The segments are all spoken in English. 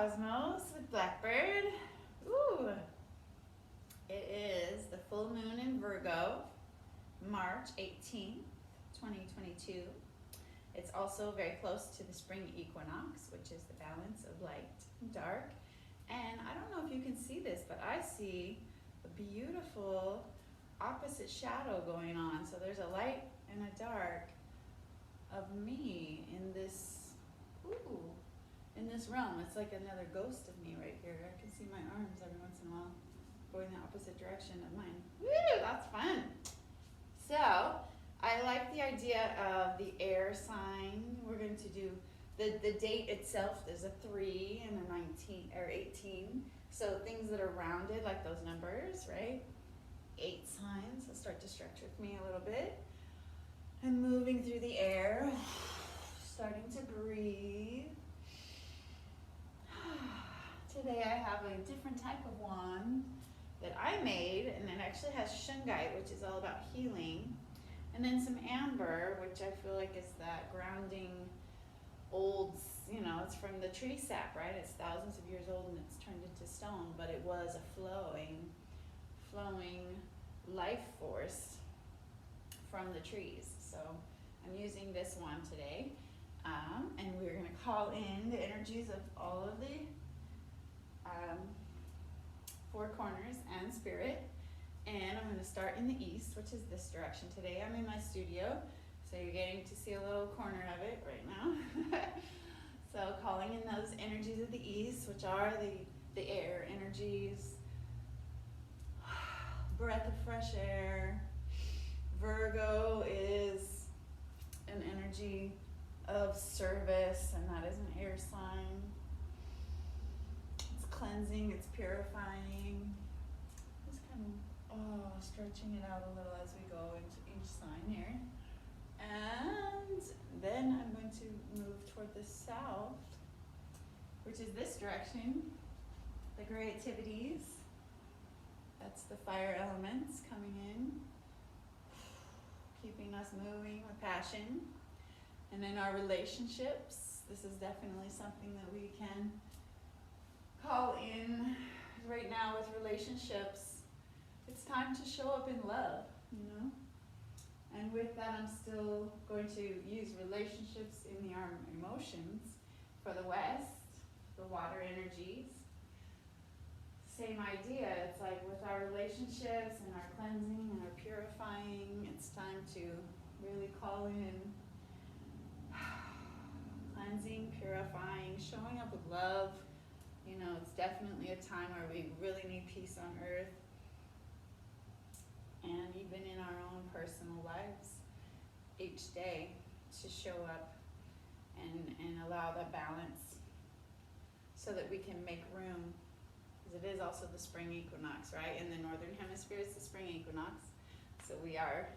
Cosmos with Blackbird. Ooh, it is the full moon in Virgo, March 18th, 2022. It's also very close to the spring equinox, which is the balance of light and dark. And I don't know if you can see this, but I see a beautiful opposite shadow going on. So there's a light and a dark of me in this, in this realm. It's like another ghost of me right here. I can see my arms every once in a while going the opposite direction of mine. Woo, that's fun. So I like the idea of the air sign. We're going to do the date itself. There's a 3 and a 19 or 18. So things that are rounded, like those numbers, right? 8 signs. So start to stretch with me a little bit. And moving through the air, starting to breathe. Today I have a different type of wand that I made, and it actually has shungite, which is all about healing. And then some amber, which I feel like is that grounding old, it's from the tree sap, right? It's thousands of years old and it's turned into stone, but it was a flowing life force from the trees. So I'm using this one today, and we're going to call in the energies of all of the 4 corners and spirit. And I'm going to start in the east, which is this direction today. I'm in my studio, so you're getting to see a little corner of it right now. So calling in those energies of the east, which are the air energies, breath of fresh air. Virgo is an energy of service, and that is an air sign. It's cleansing, it's purifying. Just kind of stretching it out a little as we go into each sign here. And then I'm going to move toward the south, which is this direction, the creativities. That's the fire elements coming in, keeping us moving with passion. And then our relationships, this is definitely something that we can call in right now with relationships. It's time to show up in love, And with that, I'm still going to use relationships in the arm emotions for the west, the water energies. Same idea. It's like with our relationships and our cleansing and our purifying, it's time to really call in cleansing, purifying, showing up with love. It's definitely a time where we really need peace on earth. And even in our own personal lives, each day to show up and allow that balance so that we can make room. Because it is also the spring equinox, right? In the northern hemisphere, it's the spring equinox. So we are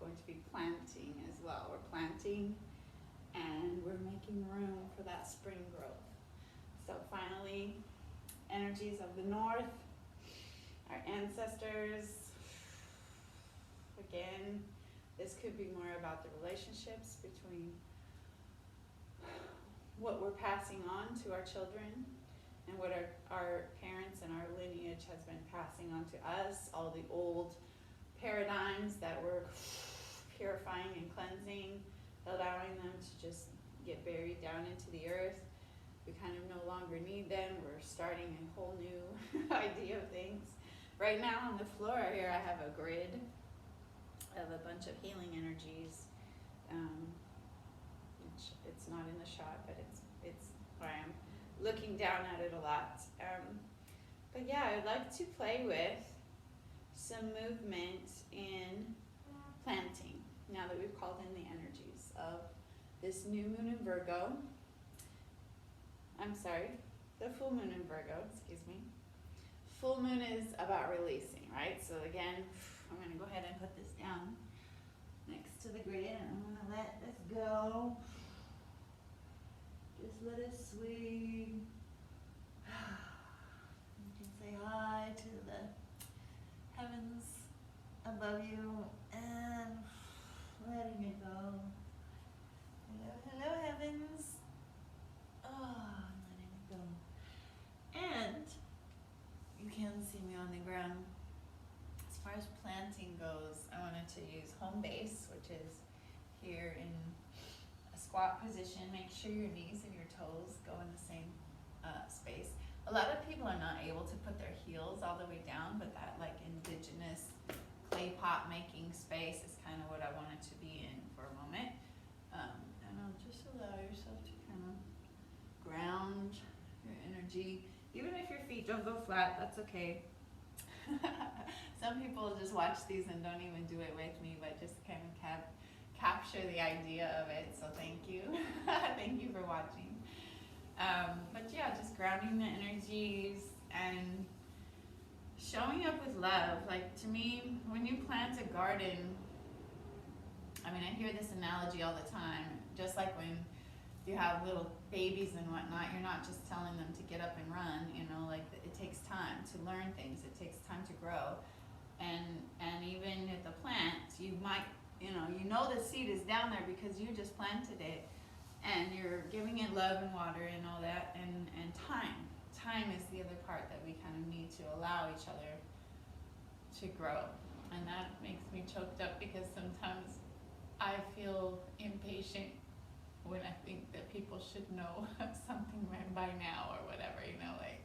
going to be planting as well. We're planting and we're making room for that spring growth. So finally, energies of the north, our ancestors. Again, this could be more about the relationships between what we're passing on to our children and what our parents and our lineage has been passing on to us, all the old paradigms that we're purifying and cleansing, allowing them to just get buried down into the earth. We kind of no longer need them. We're starting a whole new idea of things. Right now on the floor here, I have a grid of a bunch of healing energies. It's not in the shot, but it's where I'm looking down at it a lot. But yeah, I'd like to play with some movement in planting now that we've called in the energies of this new moon in Virgo. The full moon in Virgo, excuse me. Full moon is about releasing, right? So again, I'm going to go ahead and put this down next to the grid, and I'm going to let this go. Just let it swing. You can say hi to the heavens above you and letting it go. Hello, hello, heavens. Oh, I'm letting it go. home base, which is here in a squat position. Make sure your knees and your toes go in the same space. A lot of people are not able to put their heels all the way down, but that like indigenous clay pot making space is kind of what I wanted to be in for a moment. And I'll just allow yourself to kind of ground your energy. Even if your feet don't go flat, that's okay. Some people just watch these and don't even do it with me, but just kind of capture the idea of it. So thank you. Thank you for watching. But yeah, just grounding the energies and showing up with love. Like, to me, when you plant a garden, I mean, I hear this analogy all the time. Just like when you have little babies and whatnot, you're not just telling them to get up and run, you know, like it takes time to learn things. It takes time to grow. And even with the plant, you might, you know the seed is down there because you just planted it and you're giving it love and water and all that, and time. Time is the other part that we kind of need to allow each other to grow. And that makes me choked up because sometimes I feel impatient when I think that people should know something by now or whatever, you know, like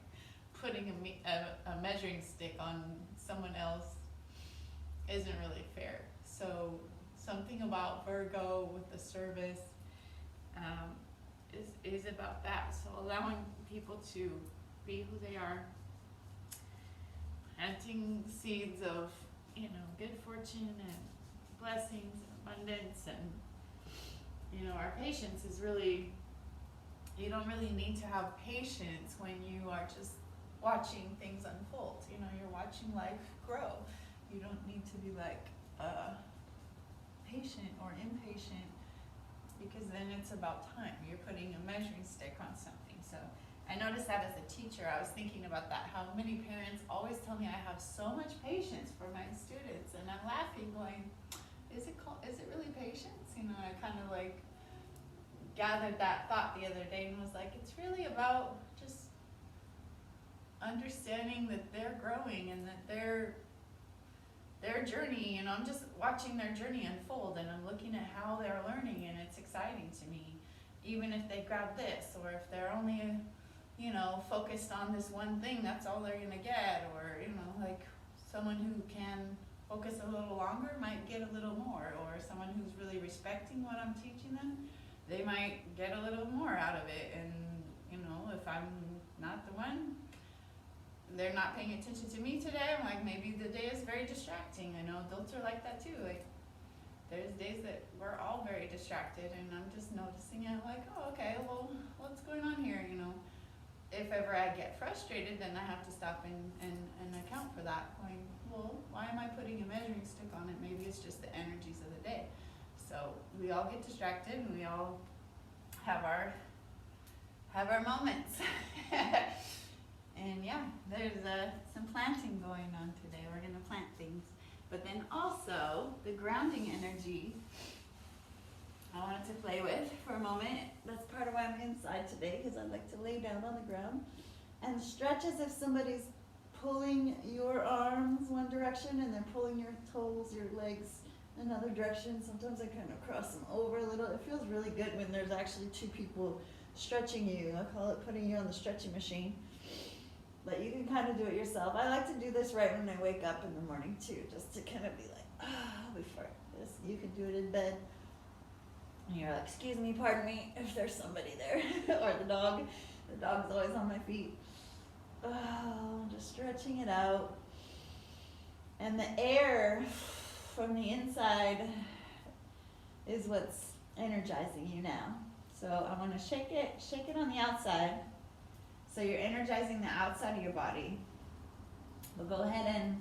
putting a measuring stick on someone else isn't really fair. So something about Virgo with the service is about that. So allowing people to be who they are, planting seeds of, you know, good fortune and blessings and abundance. And you know, our patience is really, you don't really need to have patience when you are just watching things unfold. You know, you're watching life grow. You don't need to be like patient or impatient, because then it's about time. You're putting a measuring stick on something. So I noticed that as a teacher. I was thinking about that, how many parents always tell me I have so much patience for my students, and I'm laughing going, is it really patience? You know, I kind of like gathered that thought the other day and was like, it's really about just understanding that they're growing and that their journey, you know, I'm just watching their journey unfold, and I'm looking at how they're learning, and it's exciting to me. Even if they grab this, or if they're only, you know, focused on this one thing, that's all they're gonna get. Or, you know, like someone who can focus a little longer might get a little more, or someone who's really respecting what I'm teaching them, they might get a little more out of it. And, you know, if I'm not the one, they're not paying attention to me today, I'm like, maybe the day is very distracting. I know adults are like that too. Like, there's days that we're all very distracted, and I'm just noticing it like, oh, okay, well, what's going on here, you know? If ever I get frustrated, then I have to stop and account for that, going, well, why am I putting a measuring stick on it? Maybe it's just the energies of the day. So we all get distracted, and we all have our moments. And yeah, there's some planting going on today. We're gonna plant things. But then also, the grounding energy I wanted to play with for a moment. That's part of why I'm inside today, because I like to lay down on the ground and stretch as if somebody's pulling your arms one direction and they're pulling your toes, your legs another direction. Sometimes I kind of cross them over a little. It feels really good when there's actually two people stretching you. I call it putting you on the stretching machine. But you can kind of do it yourself. I like to do this right when I wake up in the morning too, just to kind of be like, before this. You can do it in bed. And you're like, excuse me, pardon me, if there's somebody there. Or the dog. The dog's always on my feet. Just stretching it out. And the air from the inside is what's energizing you now. So I want to shake it on the outside. So you're energizing the outside of your body. We'll go ahead and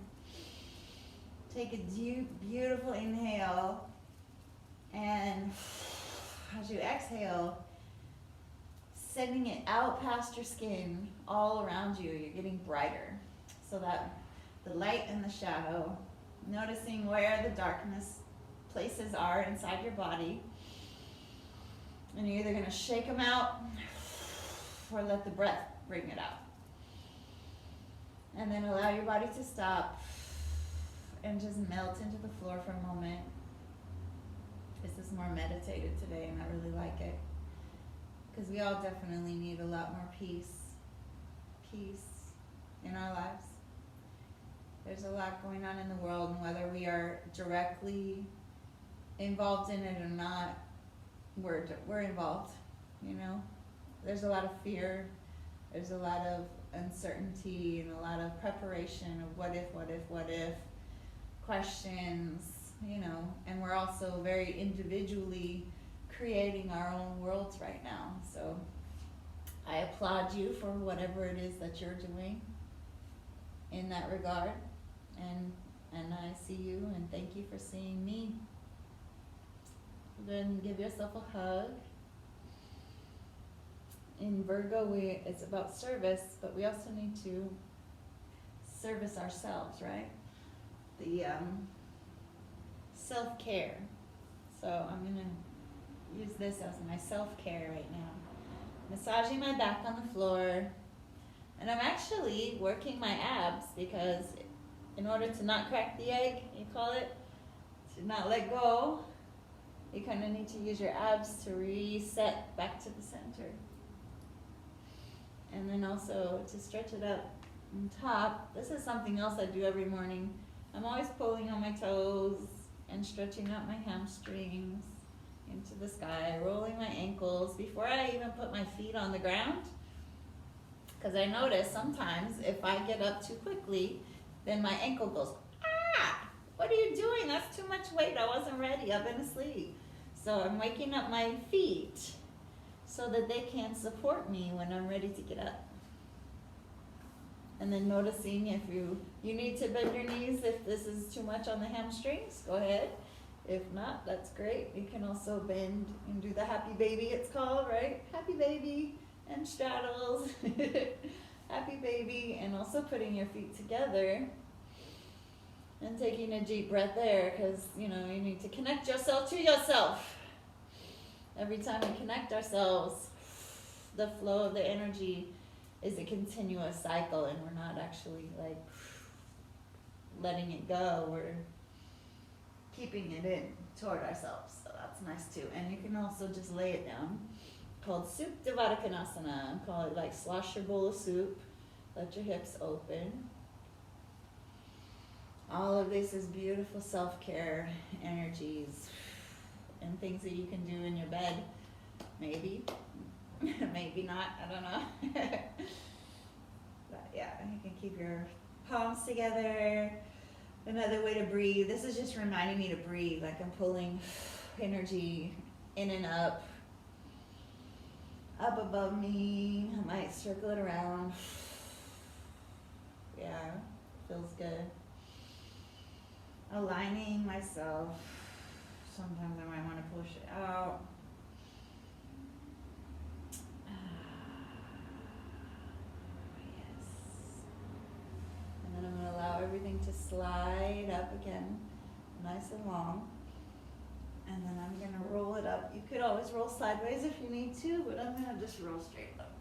take a deep, beautiful inhale. And as you exhale, sending it out past your skin, all around you, you're getting brighter. So that the light and the shadow, noticing where the darkness places are inside your body. And you're either going to shake them out or let the breath bring it out. And then allow your body to stop and just melt into the floor for a moment. more meditated today, and I really like it. Because we all definitely need a lot more peace in our lives. There's a lot going on in the world, and whether we are directly involved in it or not, we're involved, you know. There's a lot of fear, there's a lot of uncertainty, and a lot of preparation of what if questions, you know. And we're also very individually creating our own worlds right now. So I applaud you for whatever it is that you're doing in that regard, and I see you, and thank you for seeing me. Then give yourself a hug. In Virgo, it's about service, but we also need to service ourselves, right? The self-care. So I'm gonna use this as my self-care right now. Massaging my back on the floor, and I'm actually working my abs, because in order to not crack the egg, you call it, to not let go, you kind of need to use your abs to reset back to the center. And then also to stretch it up on top. This is something else I do every morning. I'm always pulling on my toes and stretching out my hamstrings into the sky, rolling my ankles before I even put my feet on the ground. Because I notice sometimes if I get up too quickly, then my ankle goes, ah, what are you doing? That's too much weight. I wasn't ready. I've been asleep. So I'm waking up my feet so that they can support me when I'm ready to get up. And then noticing if you need to bend your knees if this is too much on the hamstrings, go ahead. If not, that's great. You can also bend and do the happy baby, it's called, right? Happy baby and straddles. Happy baby, and also putting your feet together and taking a deep breath there, because you know you need to connect yourself to yourself. Every time we connect ourselves, the flow of the energy is a continuous cycle, and we're not actually like letting it go. We're keeping it in toward ourselves, so that's nice too. And you can also just lay it down, called Supta Konasana. Call it like slosh your bowl of soup. Let your hips open. All of this is beautiful self-care energies and things that you can do in your bed. Maybe. Maybe not. I don't know. But yeah, you can keep your palms together. Another way to breathe. This is just reminding me to breathe. Like I'm pulling energy in and up above me. I might circle it around. Yeah, feels good. Aligning myself. Sometimes I might want to push it out. Yes. And then I'm going to allow everything to slide up again, nice and long. And then I'm going to roll it up. You could always roll sideways if you need to, but I'm going to just roll straight up.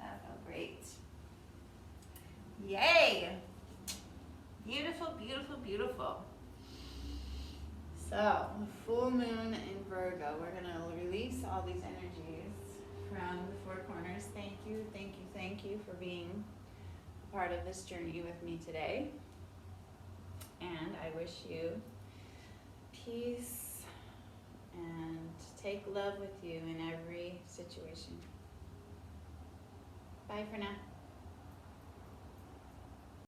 That felt great. Yay! Beautiful, beautiful, beautiful. So, the full moon in Virgo, we're going to release all these energies from the four corners. Thank you, thank you, thank you for being a part of this journey with me today. And I wish you peace and take love with you in every situation. Bye for now.